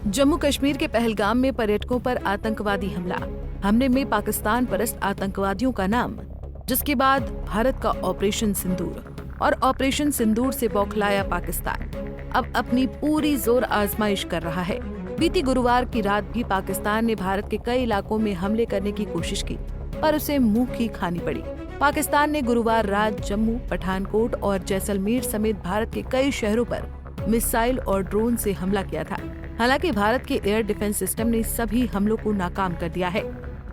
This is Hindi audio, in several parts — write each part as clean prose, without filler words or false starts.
जम्मू कश्मीर के पहलगाम में पर्यटकों पर आतंकवादी हमले में पाकिस्तान परस्त आतंकवादियों का नाम, जिसके बाद भारत का ऑपरेशन सिंदूर और ऑपरेशन सिंदूर से बौखलाया पाकिस्तान अब अपनी पूरी जोर आजमाइश कर रहा है। बीती गुरुवार की रात भी पाकिस्तान ने भारत के कई इलाकों में हमले करने की कोशिश की, पर उसे मुंह की खानी पड़ी। पाकिस्तान ने गुरुवार रात जम्मू, पठानकोट और जैसलमेर समेत भारत के कई शहरों पर मिसाइल और ड्रोन से हमला किया था। हालांकि भारत के एयर डिफेंस सिस्टम ने सभी हमलों को नाकाम कर दिया है।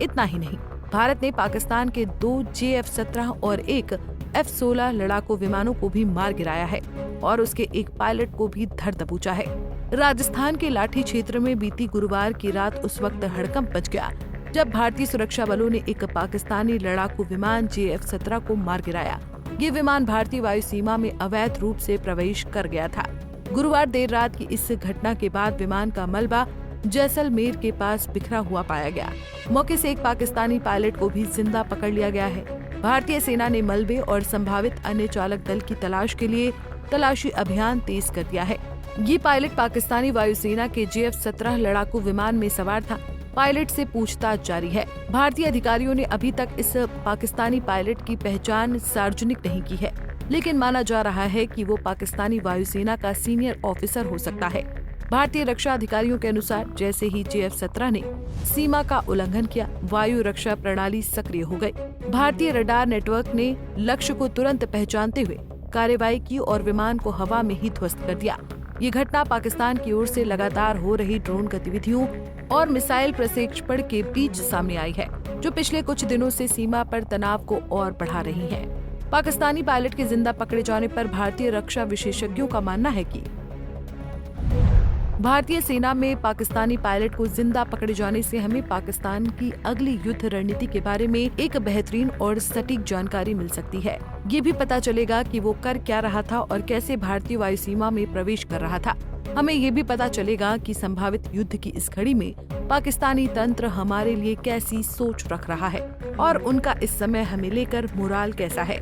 इतना ही नहीं, भारत ने पाकिस्तान के 2 JF-17 और एक F-16 लड़ाकू विमानों को भी मार गिराया है और उसके एक पायलट को भी धर दबोचा है। राजस्थान के लाठी क्षेत्र में बीती गुरुवार की रात उस वक्त हड़कंप मच गया जब भारतीय सुरक्षा बलों ने एक पाकिस्तानी लड़ाकू विमान JF-17 को मार गिराया। ये विमान भारतीय वायु सीमा में अवैध रूप से प्रवेश कर गया था। गुरुवार देर रात की इस घटना के बाद विमान का मलबा जैसलमेर के पास बिखरा हुआ पाया गया। मौके से एक पाकिस्तानी पायलट को भी जिंदा पकड़ लिया गया है। भारतीय सेना ने मलबे और संभावित अन्य चालक दल की तलाश के लिए तलाशी अभियान तेज कर दिया है। ये पायलट पाकिस्तानी वायुसेना के JF-17 लड़ाकू विमान में सवार था। पायलट से पूछताछ जारी है। भारतीय अधिकारियों ने अभी तक इस पाकिस्तानी पायलट की पहचान सार्वजनिक नहीं की है, लेकिन माना जा रहा है कि वो पाकिस्तानी वायुसेना का सीनियर ऑफिसर हो सकता है। भारतीय रक्षा अधिकारियों के अनुसार जैसे ही JF-17 ने सीमा का उल्लंघन किया, वायु रक्षा प्रणाली सक्रिय हो गई। भारतीय रडार नेटवर्क ने लक्ष्य को तुरंत पहचानते हुए कार्रवाई की और विमान को हवा में ही ध्वस्त कर दिया। ये घटना पाकिस्तान की ओर से लगातार हो रही ड्रोन गतिविधियों और मिसाइल प्रक्षेपण के बीच सामने आई है, जो पिछले कुछ दिनों से सीमा पर तनाव को और बढ़ा रही है। पाकिस्तानी पायलट के जिंदा पकड़े जाने पर भारतीय रक्षा विशेषज्ञों का मानना है कि भारतीय सेना में पाकिस्तानी पायलट को जिंदा पकड़े जाने से हमें पाकिस्तान की अगली युद्ध रणनीति के बारे में एक बेहतरीन और सटीक जानकारी मिल सकती है। ये भी पता चलेगा कि वो कर क्या रहा था और कैसे भारतीय वायु सीमा में प्रवेश कर रहा था। हमें ये भी पता चलेगा कि संभावित युद्ध की इस घड़ी में पाकिस्तानी तंत्र हमारे लिए कैसी सोच रख रहा है और उनका इस समय हमें लेकर मोराल कैसा है।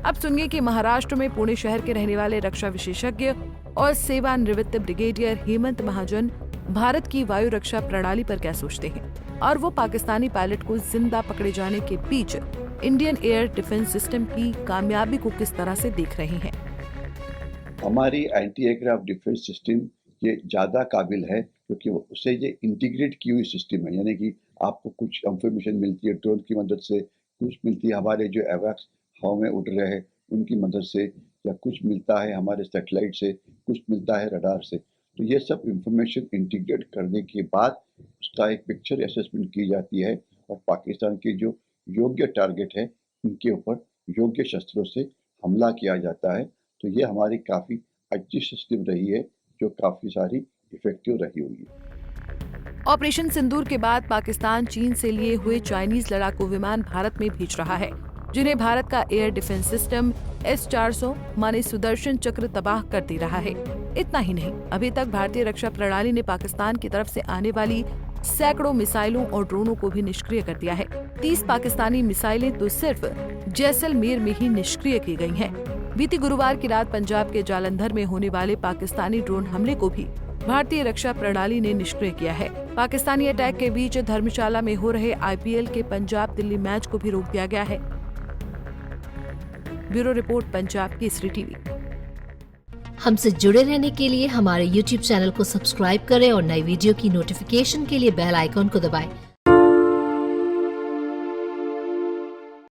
अब सुनिए कि महाराष्ट्र में पुणे शहर के रहने वाले रक्षा विशेषज्ञ और सेवानिवृत्त ब्रिगेडियर हेमंत महाजन भारत की वायु रक्षा प्रणाली पर क्या सोचते हैं और वो पाकिस्तानी पायलट को जिंदा पकड़े जाने के बीच इंडियन एयर डिफेंस सिस्टम की कामयाबी को किस तरह से देख रहे हैं। हमारी एंटी एयरक्राफ्ट डिफेंस सिस्टम ये ज़्यादा काबिल है क्योंकि उससे ये इंटीग्रेट की हुई सिस्टम है, यानी कि आपको कुछ इंफॉर्मेशन मिलती है ड्रोन की मदद से, कुछ मिलती है हमारे जो एवैक्स हवा में उड़ रहे हैं उनकी मदद से, या कुछ मिलता है हमारे सैटेलाइट से, कुछ मिलता है रडार से। तो ये सब इंफॉर्मेशन इंटीग्रेट करने के बाद उसका एक पिक्चर असेसमेंट की जाती है और पाकिस्तान के जो योग्य टारगेट है उनके ऊपर योग्य शस्त्रों से हमला किया जाता है। तो ये हमारी काफ़ी अच्छी सिस्टम रही है जो काफ़ी सारी इफेक्टिव रही होगी। ऑपरेशन सिंदूर के बाद पाकिस्तान चीन से लिए हुए चाइनीज लड़ाकू विमान भारत में भेज रहा है, जिन्हें भारत का एयर डिफेंस सिस्टम S-400 माने सुदर्शन चक्र तबाह कर दे रहा है। इतना ही नहीं, अभी तक भारतीय रक्षा प्रणाली ने पाकिस्तान की तरफ से आने वाली सैकड़ों मिसाइलों और ड्रोनों को भी निष्क्रिय कर दिया है। 30 पाकिस्तानी मिसाइलें तो सिर्फ जैसलमेर में ही निष्क्रिय की गई हैं। बीती गुरुवार की रात पंजाब के जालंधर में होने वाले पाकिस्तानी ड्रोन हमले को भी भारतीय रक्षा प्रणाली ने निष्क्रिय किया है। पाकिस्तानी अटैक के बीच धर्मशाला में हो रहे IPL के पंजाब दिल्ली मैच को भी रोक दिया गया है। Bureau report, Punjab Kesari TV. हमसे जुड़े रहने के लिए हमारे YouTube चैनल को सब्सक्राइब करें और नई वीडियो की नोटिफिकेशन के लिए बेल आइकॉन को दबाएं।